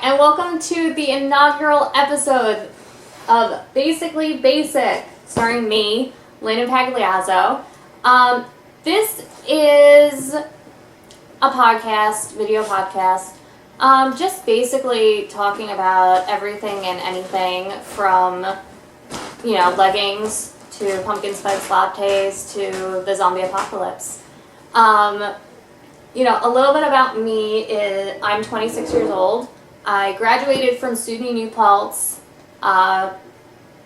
and welcome to the inaugural episode of Basically Basic, starring me, Lena Pagliazzo. This is a podcast, video podcast, just basically talking about everything and anything from, leggings to pumpkin spice lattes to the zombie apocalypse. A little bit about me is I'm 26 years old. I graduated from SUNY New Paltz,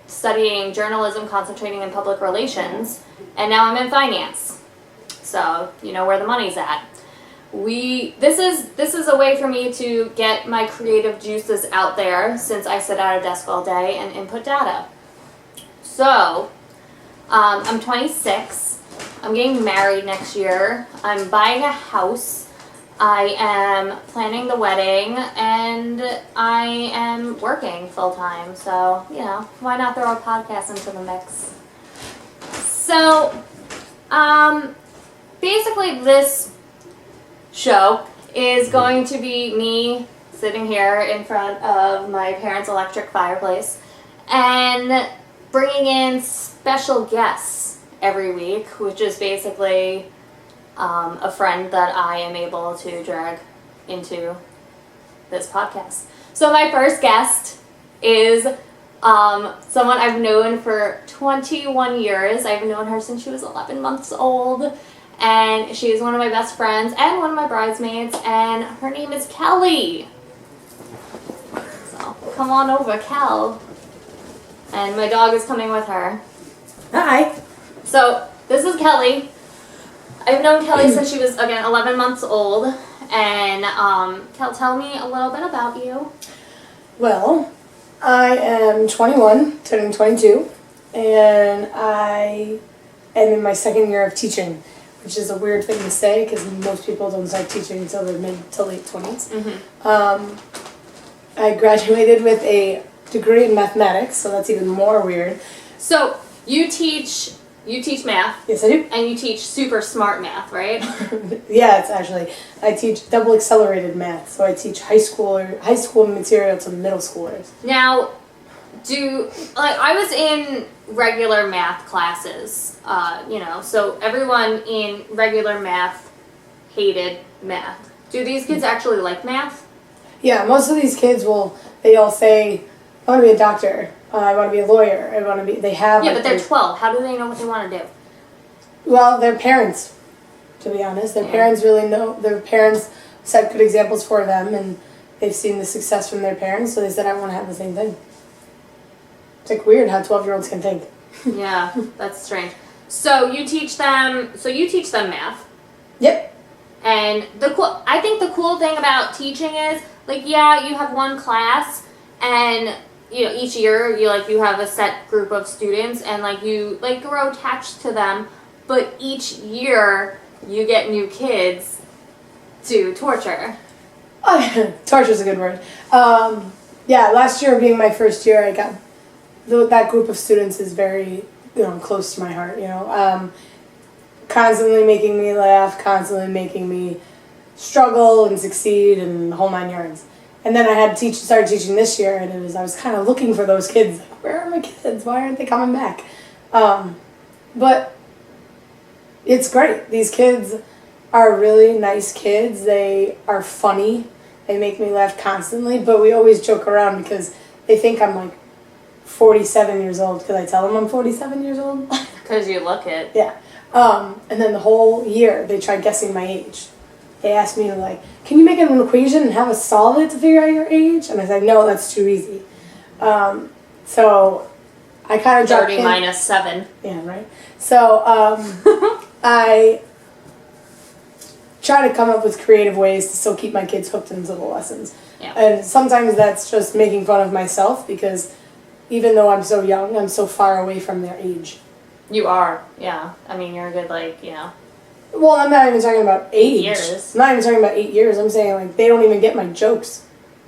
studying journalism, concentrating in public relations, and now I'm in finance. So, you know where the money's at. This is a way for me to get my creative juices out there since I sit at a desk all day and input data. So, I'm 26. I'm getting married next year. I'm buying a house. I am planning the wedding, and I am working full-time. So, why not throw a podcast into the mix? So, basically this show is going to be me sitting here in front of my parents' electric fireplace and bringing in special guests every week, which is basically a friend that I am able to drag into this podcast. So my first guest is someone I've known for 21 years. I've known her since she was 11 months old, and she's one of my best friends and one of my bridesmaids, and her name is Kelly. So come on over, Kel. And my dog is coming with her. Hi. So, this is Kelly. I've known Kelly since she was, 11 months old. And, Kel, tell me a little bit about you. Well, I am 21, turning 22, and I am in my second year of teaching, which is a weird thing to say because most people don't start teaching until their mid to late 20s. Mm-hmm. I graduated with a degree in mathematics, so that's even more weird. So, you teach math. Yes, I do. And you teach super smart math, right? Yeah, it's actually, I teach double accelerated math, so I teach high school material to middle schoolers. Now, I was in regular math classes, so everyone in regular math hated math. Do these kids actually like math? Yeah, most of these kids they all say, I want to be a doctor, I want to be a lawyer, Yeah, but they're 12. How do they know what they want to do? Well, their parents, to be honest. Parents really know. Their parents set good examples for them, and they've seen the success from their parents, so they said, I want to have the same thing. It's weird how 12-year-olds can think. Yeah, that's strange. So you teach them math. Yep. And I think the cool thing about teaching is, you have one class, and each year you have a set group of students, and you grow attached to them, but each year you get new kids to torture. Torture's a good word. Last year being my first year, I got that group of students is very close to my heart. Constantly making me laugh, constantly making me struggle and succeed, and the whole 9 yards. And then I started teaching this year, and I was kind of looking for those kids. Where are my kids? Why aren't they coming back? But it's great. These kids are really nice kids. They are funny. They make me laugh constantly, but we always joke around because they think I'm 47 years old because I tell them I'm 47 years old. Because you look it. Yeah. And then the whole year they try guessing my age. They asked me can you make an equation and have us solve it to figure out your age? And I said, no, that's too easy. So I kind of 30 minus 7. Yeah, right. So I try to come up with creative ways to still keep my kids hooked into the lessons. Yeah. And sometimes that's just making fun of myself because even though I'm so young, I'm so far away from their age. You are, yeah. I mean, you're a good, Well, I'm not even talking about age. Years. I'm not even talking about 8 years. I'm saying, they don't even get my jokes.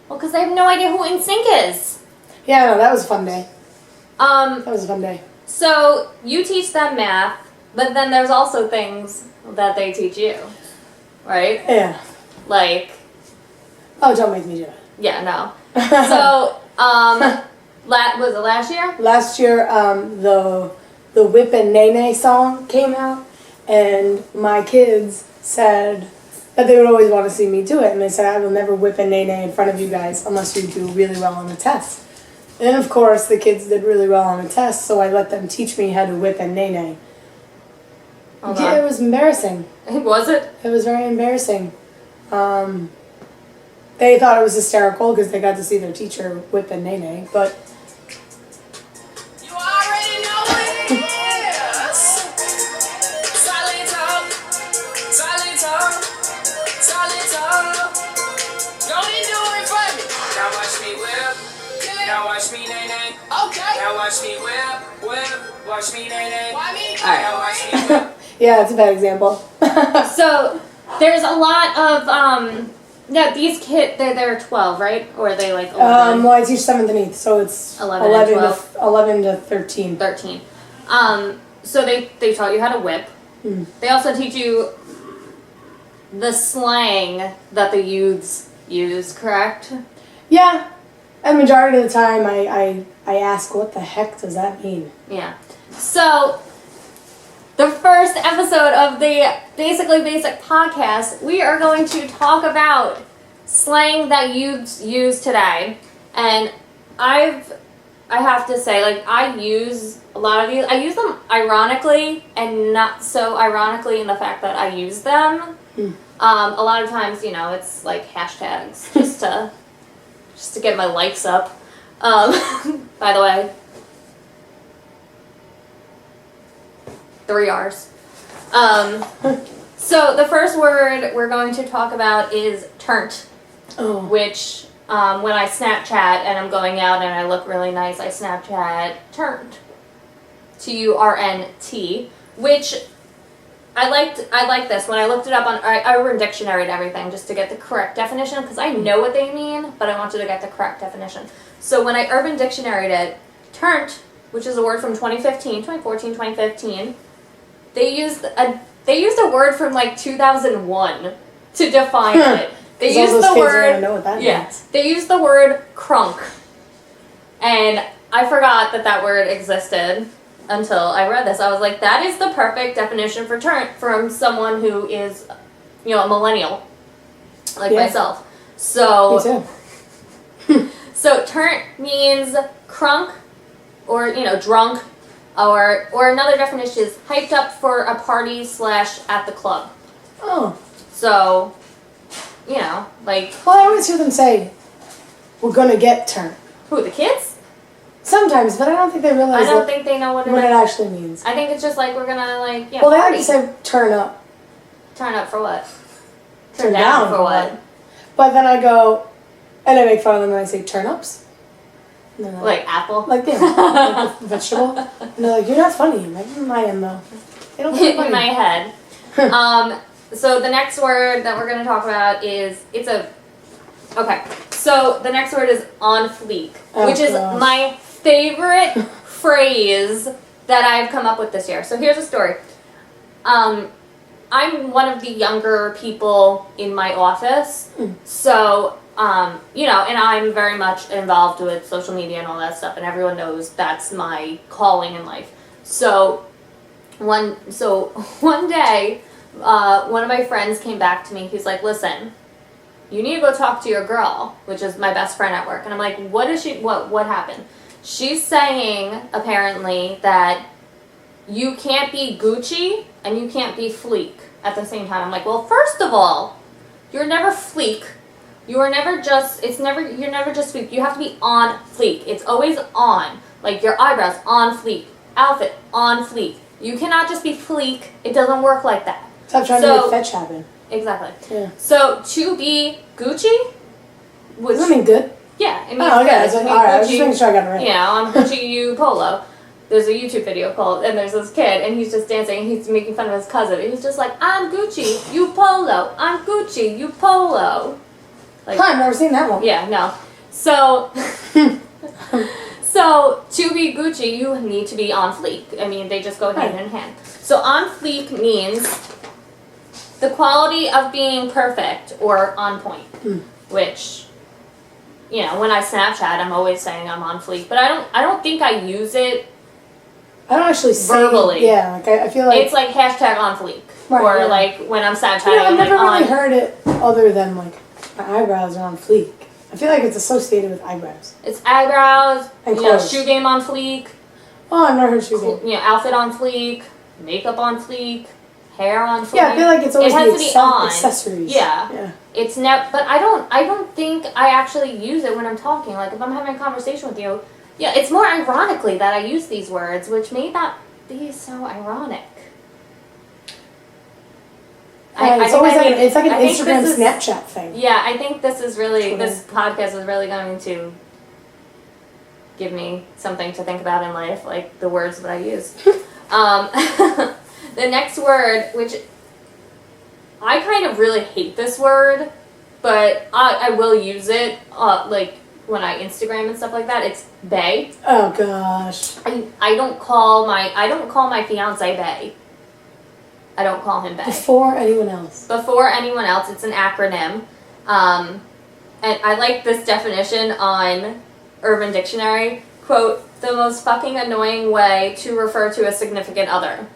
Well, because they have no idea who NSYNC is. Yeah, no, that was a fun day. That was a fun day. So, you teach them math, but then there's also things that they teach you, right? Yeah. Like... Oh, don't make me do it. Yeah, no. So, was it last year? Last year, the Whip and Nene song came out, and my kids said that they would always want to see me do it, and they said I will never whip and Nene in front of you guys unless you do really well on the test. And of course, the kids did really well on the test, so I let them teach me how to whip and Nene. Hold Yeah, on. it was embarrassing. Was it? It was very embarrassing. They thought it was hysterical because they got to see their teacher whip and Nene, but You already know what it is. Solid talk, solid talk, solid talk. Go and do it for me. Now watch me whip. Now watch me nay nay. Okay. Now watch me whip. Watch me nay nay. Why me? Alright. Now watch me whip. yeah, it's a bad example. So, there's a lot of, no, these kids, they're 12, right? Or are they like 11? Well, I teach 7th and 8th, so it's 11 and 12. 11 to 13. 13. So they taught you how to whip. Mm. They also teach you the slang that the youths use, correct? Yeah, and majority of the time I ask, what the heck does that mean? Yeah. So, the first episode of the Basically Basic podcast, we are going to talk about slang that youths use today. And I have to say, like, I use a lot of these. I use them ironically and not so ironically in the fact that I use them. A lot of times, you know, it's like hashtags just to get my likes up. By the way, 3 R's. So the first word we're going to talk about is turnt, Oh. which when I Snapchat and I'm going out and I look really nice, I Snapchat turnt, T-U-R-N-T, which I like this. When I looked it up on Urban Dictionary and everything just to get the correct definition, because I know what they mean, but I wanted to get the correct definition. So when I Urban Dictionary'd it, turnt, which is a word from 2015, they used a word from like 2001 to define it. They 'Cause all used those the kids are word gonna know what that yeah. means. They used the word crunk, and I forgot that word existed until I read this. I was like, that is the perfect definition for turnt from someone who is, you know, a millennial like Yeah. myself. So Me too. so turnt means crunk, or you know, drunk, or another definition is hyped up for a party / at the club. Oh. So, you know, like Well, I always hear them say, we're gonna get turned. who, the kids? Sometimes, but I don't think they I realize don't think they know what what it is. actually means. I think it's just like we're gonna like Well, they like party. to say turn up. Turn up for what? Turn down for what? But then I go, and I make fun of them and I say turnips. And they're Like apple? like yeah, like the vegetable. And they're like, you're not funny. I'm like, I am though. They don't think I'm In my funny. head. So the next word that we're gonna talk about is okay. So the next word is on fleek, Oh, which is gosh. my favorite phrase that I've come up with this year. So here's a story. I'm one of the younger people in my office, so you know, and I'm very much involved with social media and all that stuff, and everyone knows that's my calling in life. So one day, one of my friends came back to me. He's like, "Listen, you need to go talk to your girl," which is my best friend at work. And I'm like, "What is she? What happened?" She's saying apparently that you can't be Gucci and you can't be fleek at the same time. I'm like, well, first of all, you're never fleek. You're never just fleek. You have to be on fleek. It's always on. Like your eyebrows on fleek, outfit on fleek. You cannot just be fleek. It doesn't work like that. Stop trying to make fetch happen. Exactly. Yeah. So to be Gucci, which Does that mean good? yeah, it means Oh, okay. good. To be Alright, I was just Gucci, making sure I got it right. you know, I'm Gucci you polo. There's a YouTube video called, and there's this kid, and he's just dancing, and he's making fun of his cousin, and he's just like, I'm Gucci, you polo. I'm Gucci, you polo. Like, Huh, I've never seen that one. yeah, no. So, so to be Gucci, you need to be on fleek. I mean, they just go hand in hand. So on fleek means the quality of being perfect or on point, which you know, when I Snapchat, I'm always saying I'm on fleek, but I don't think I use it. I don't actually say Verbally. Yeah, like I feel like It's like hashtag on fleek, Right, or yeah. like when I'm Snapchatting, you know, I've I'm like never really on. heard it other than like my eyebrows are on fleek. I feel like it's associated with eyebrows. It's eyebrows, And you know, clothes. shoe game on fleek, Oh, I've never heard shoe game. you know, outfit on fleek, makeup on fleek, hair on fleek. Yeah, I feel like it's always it has the to be on. accessories. Yeah. Yeah. It's never, but I don't think I actually use it when I'm talking. Like if I'm having a conversation with you, yeah, it's more ironically that I use these words, which may not be so ironic. It's always like it's like an I think Instagram, this is- Snapchat thing. Yeah, I think this is really Twitter. this podcast is really going to give me something to think about in life, like the words that I use. The next word, which I kind of really hate this word, but I will use it, like when I Instagram and stuff like that. It's bae. Oh gosh. I don't call my fiance bae. I don't call him bae. Before anyone else. Before anyone else, it's an acronym. And I like this definition on Urban Dictionary. Quote, the most fucking annoying way to refer to a significant other.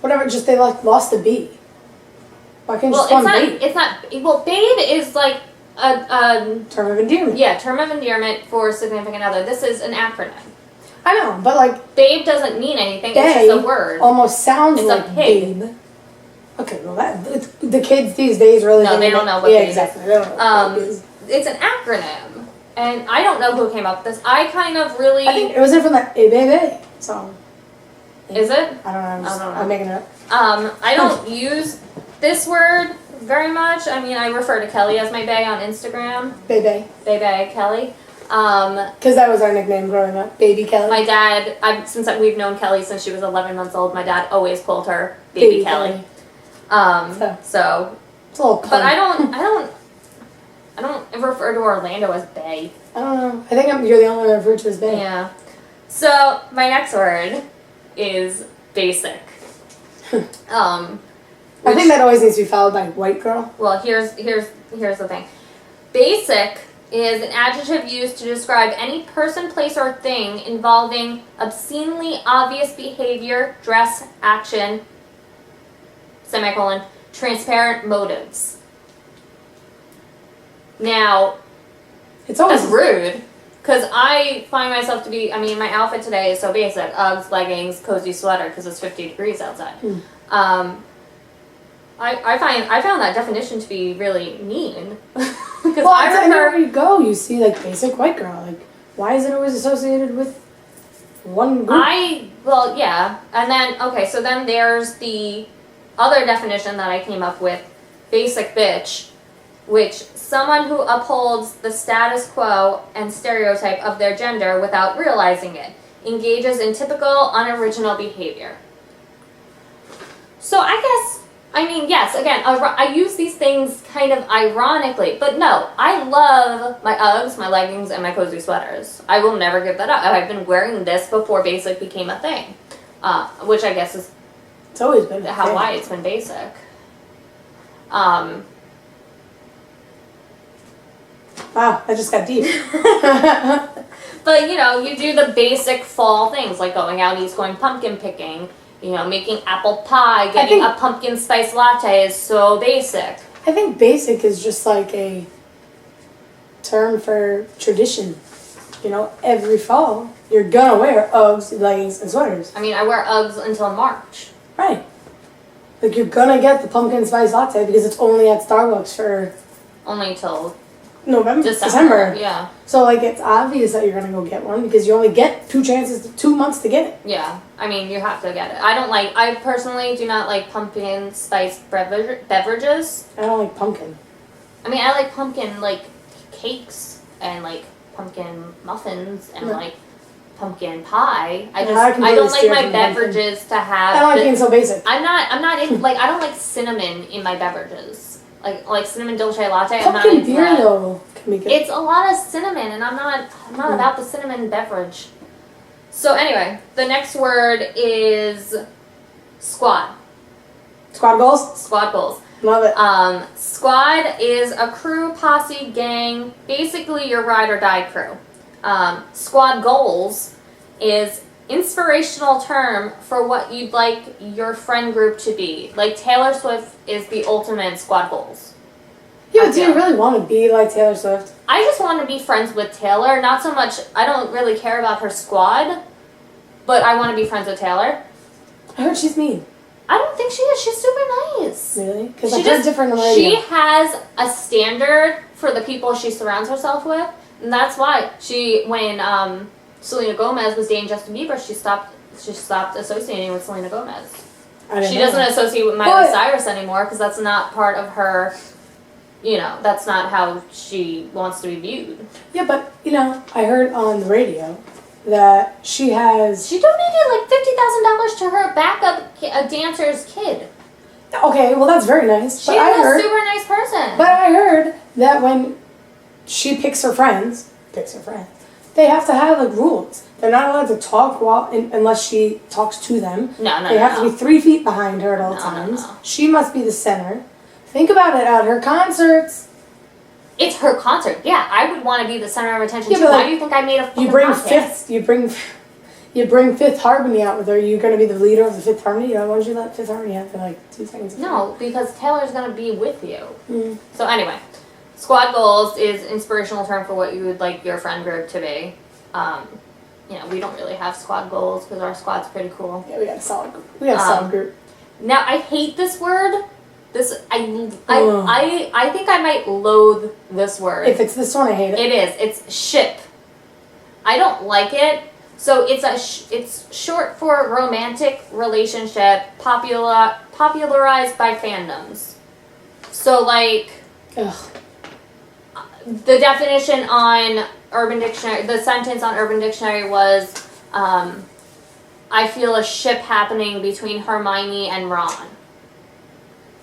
Whatever, just they like lost the B. Why can't you Well, just call him it's not, well, babe is like a term of endearment? term of endearment for significant other. This is an acronym. I know, but like Babe doesn't mean anything, bae it's just a word. almost sounds It's a like pig. babe. Okay, well the kids these days really No, think they don't know what yeah, babe is. exactly. They don't know what babe is. It's an acronym. And I don't know who came up with this. I kind of really... I think it was from that A Baby song. Is it? I don't know. I don't know. I'm making it up. I don't use this word very much. I mean, I refer to Kelly as my bae on Instagram. Baby. Bae Kelly. Because that was our nickname growing up. Baby Kelly. My dad, we've known Kelly since she was 11 months old, my dad always called her Baby Kelly. So, It's a little but pun. I don't refer to Orlando as bae. I don't know. I think you're the only one that referred to as babe. Yeah. So, my next word is basic. I think that always needs to be followed by white girl. Well, here's the thing. Basic is an adjective used to describe any person, place, or thing involving obscenely obvious behavior, dress, action, semicolon, transparent motives. Now, It's always that's rude, because I find myself to be, I mean, my outfit today is so basic. Uggs, leggings, cozy sweater, because it's 50 degrees outside. I found that definition to be really mean. Because Well, everywhere you go, you see like basic white girl. Like, why is it always associated with one group? yeah. And then, okay, so then there's the other definition that I came up with, basic bitch, which someone who upholds the status quo and stereotype of their gender without realizing it, engages in typical, unoriginal behavior. So I guess, I mean, yes, again, I use these things kind of ironically, but no, I love my Uggs, my leggings, and my cozy sweaters. I will never give that up. I've been wearing this before basic became a thing, which I guess is It's always been why it's been basic. Wow, that just got deep. But, you know, you do the basic fall things, like going out east, going pumpkin picking, you know, making apple pie, getting a pumpkin spice latte is so basic. I think basic is just like a term for tradition. You know, every fall, you're gonna wear Uggs, leggings, and sweaters. I mean, I wear Uggs until March. Right. Like, you're gonna get the pumpkin spice latte because it's only at Starbucks for Only till November, December. Yeah. So, like, it's obvious that you're gonna go get one because you only get 2 months to get it. Yeah. I mean, you have to get it. I personally do not like pumpkin spice beverages. I don't like pumpkin. I mean, I like pumpkin, like, cakes and, like, pumpkin muffins and, Yeah. like, pumpkin pie. I can don't really like steer my from pumpkin. beverages to have. I don't like being so basic. I'm not in, like, I don't like cinnamon in my beverages. Like cinnamon dolce latte, I'm not Pumpkin into beer, that. though, can be good. It's a lot of cinnamon, and I'm not about the cinnamon beverage. So anyway, the next word is squad. Squad goals? Squad goals. Love it. Squad is a crew, posse, gang, basically your ride or die crew. Squad goals is inspirational term for what you'd like your friend group to be. Like Taylor Swift is the ultimate squad goals. Yeah, but do you really want to be like Taylor Swift? I just want to be friends with Taylor. Not so much, I don't really care about her squad, but I want to be friends with Taylor. I heard she's mean. I don't think she is. She's super nice. Really? Because She I heard just- different on the radio. She has a standard for the people she surrounds herself with, and that's why when Selena Gomez was dating Justin Bieber, she stopped associating with Selena Gomez. I didn't She know doesn't that. associate with Miley But- Cyrus anymore because that's not part of her. That's not how she wants to be viewed. Yeah, but, I heard on the radio that she has... She donated like $50,000 to her backup dancer's kid. Okay, well, that's very nice. She's a super nice person. But I heard that when she picks her friends, they have to have, like, rules. They're not allowed to talk unless she talks to them. No, They have to be 3 feet behind her at all No, times. no. She must be the center. Think about it at her concerts. It's her concert. Yeah, I would want to be the center of attention Yeah, too. but, Why like, do you think I made a fucking You bring podcast? you bring Fifth Harmony out with her. You're going to be the leader of the Fifth Harmony. Why don't you let Fifth Harmony out for like 2 seconds? No, because Taylor's gonna be with you. Mm. So anyway, squad goals is inspirational term for what you would like your friend group to be. We don't really have squad goals because our squad's pretty cool. Yeah, we got a solid group. We got a solid group. Now I hate this word. Ugh. I think I might loathe this word. If it's this one, I hate it. It is. It's ship. I don't like it. So it's short for romantic relationship popularized by fandoms. So like Ugh. the definition on Urban Dictionary, the sentence on Urban Dictionary was, I feel a ship happening between Hermione and Ron.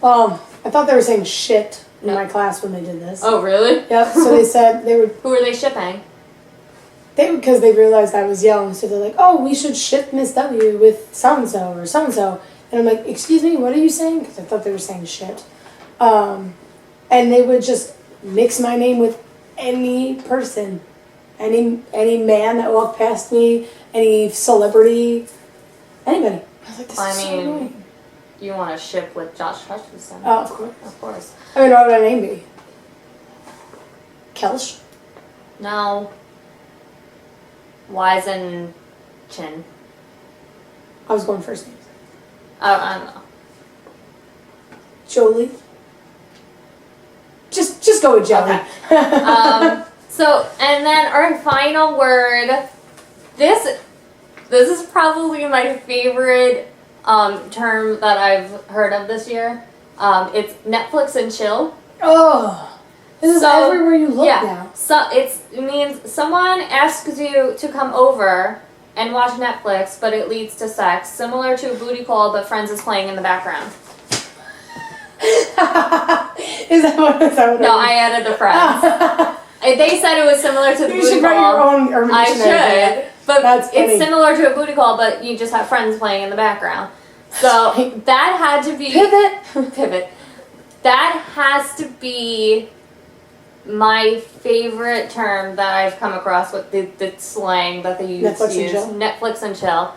I thought they were saying shit in No. my class when they did this. Oh really? Yep. So they said they would. Who are they shipping? Because they realized I was young, so they're like, "Oh, we should ship Miss W with so and so or so and so," and I'm like, "Excuse me, what are you saying?" Because I thought they were saying shit, and they would just mix my name with any person, any man that walked past me, any celebrity, anybody. I was like, "This is so annoying." You want to ship with Josh Hutcherson? Oh, of course. Of course. I mean, what would my name be? Kelsh. No. Wisenchin. I was going first names. Oh, I don't know. Jolie. Just go with Jolie. Okay. And then our final word. This is probably my favorite term that I've heard of this year. It's Netflix and chill. Oh, this is So, everywhere you look yeah. now. So it means someone asks you to come over and watch Netflix, but it leads to sex, similar to a booty call, but Friends is playing in the background. Is that what No, I added the Friends. They said it was similar to the You booty should write your call. own Urban I Dictionary. should, but That's funny. it's similar to a booty call, but you just have Friends playing in the background. So that had to be pivot. That has to be my favorite term that I've come across with the slang that they use. Netflix and chill? Netflix and chill.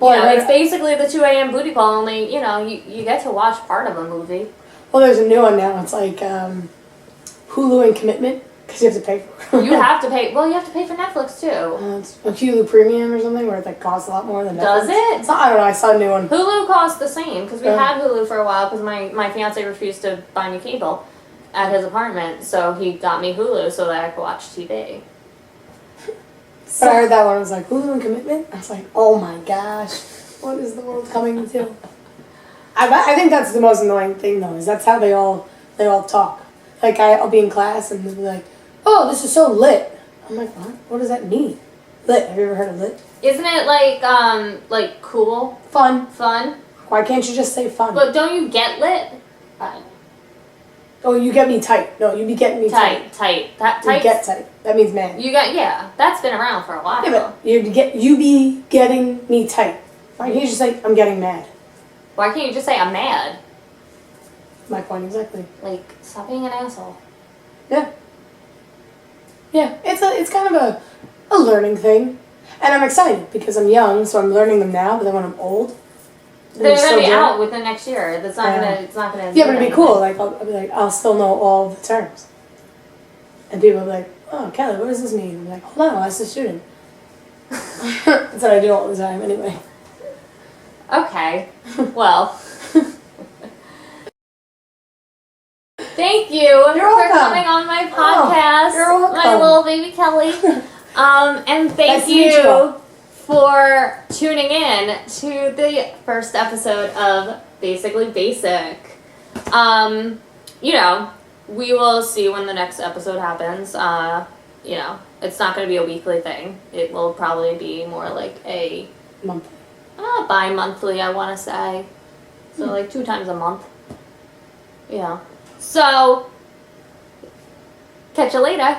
It's basically the 2 a.m. booty call, only, you get to watch part of a movie. Well, there's a new one now. It's like Hulu and Commitment, because you have to pay for it. You have to pay, you have to pay for Netflix too. It's a Hulu Premium or something, where it like costs a lot more than Netflix. Does it? It's not, I don't know, I saw a new one. Hulu costs the same, because we Yeah. had Hulu for a while, because my fiance refused to buy me cable at his apartment, so he got me Hulu so that I could watch TV. But I heard that one, I was like, Hulu and Commitment? I was like, oh my gosh, what is the world coming to? I think that's the most annoying thing though, is that's how they all talk. Like I'll be in class and they'll be like, oh, this is so lit. I'm like, what? What does that mean? Lit, have you ever heard of lit? Isn't it like cool, Fun. fun? Why can't you just say fun? But don't you get lit? Oh, you get me tight. No, you be getting me tight. Tight. You get tight. That means man. That's been around for a while. Yeah, but you be getting me tight. Why can't you just say, I'm getting mad? Why can't you just say I'm mad? my point exactly. Like, stop being an asshole. Yeah. Yeah, it's kind of a learning thing. And I'm excited because I'm young, so I'm learning them now, but then when I'm old, They're still gonna be doing it. out within next year. That's not gonna. It's not gonna. Yeah, but it'd be anything. cool. Like I'll be like, I'll still know all the terms. And people will be like, oh, Kelly, what does this mean? I'm like, hold on, I'll ask the student. That's what I do all the time anyway. Okay. Well. Thank you for welcome. coming on my podcast, you're welcome. my little baby Kelly. And thank Nice to meet you you all. for tuning in to the first episode of Basically Basic. You know, we will see when the next episode happens. You know, it's not going to be a weekly thing. It will probably be more like a Month. bi-monthly, I want to say. So like 2 times a month. Yeah. So, catch you later.